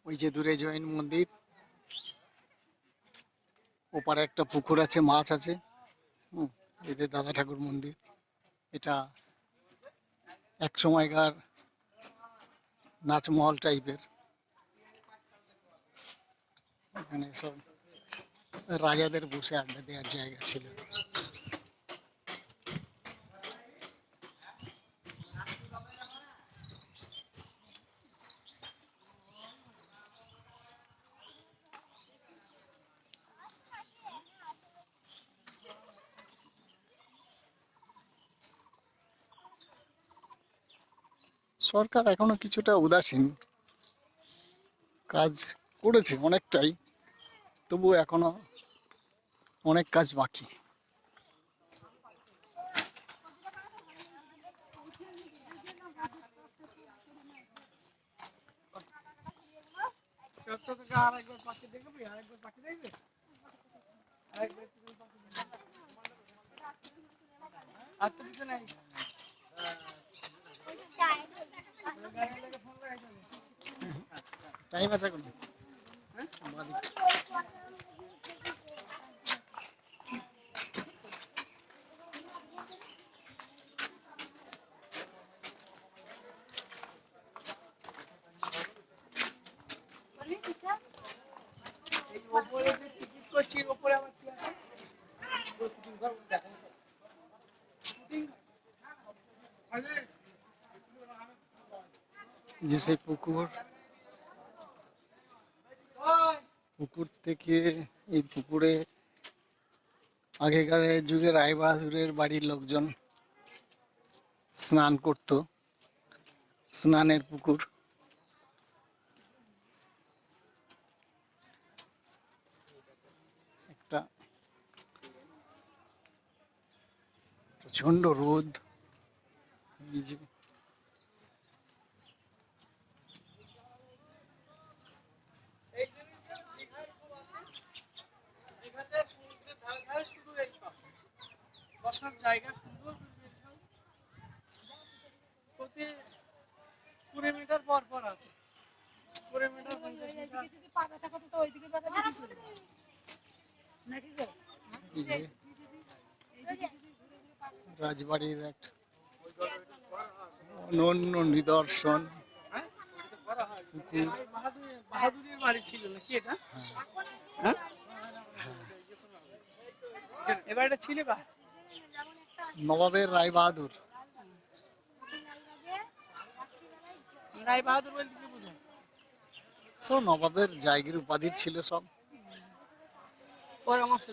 ওই যে দূরে জৈন মন্দির, ওপারে একটা পুকুর আছে, মাছ আছে। এদের দাদা ঠাকুর মন্দির। এটা এক সময়কার নাচমহল টাইপের। এখানে সব রাজাদের বসে আড্ডা দেওয়ার জায়গা ছিল। সরকার এখনো কিছুটা উদাসীন, কাজ করেছে অনেকটাই, তবু এখনো অনেক কাজ বাকি। টাইম আছে এখন? যে সেই পুকুর থেকে এই পুকুরে আগেকার যুগে রায়বাহাদুরের বাড়ির লোকজন স্নান করত। স্নানের পুকুর। একটা প্রচন্ড রোদ। বসার জায়গা সুন্দর, প্রতি 20 মিটার পর পর আছে। 20 মিটার রাজবাড়ির একটা অনন্য নিদর্শন। বাহাদুরের বাড়ি ছিল নাকি এটা? হ্যাঁ, এবার এটা ছিল বা নবাবের রায়বাহাদুর। রায়বাহাদুর বলতে কি বোঝায়? সব নবাবের জায়গির উপাধি ছিল সব। পরামর্শ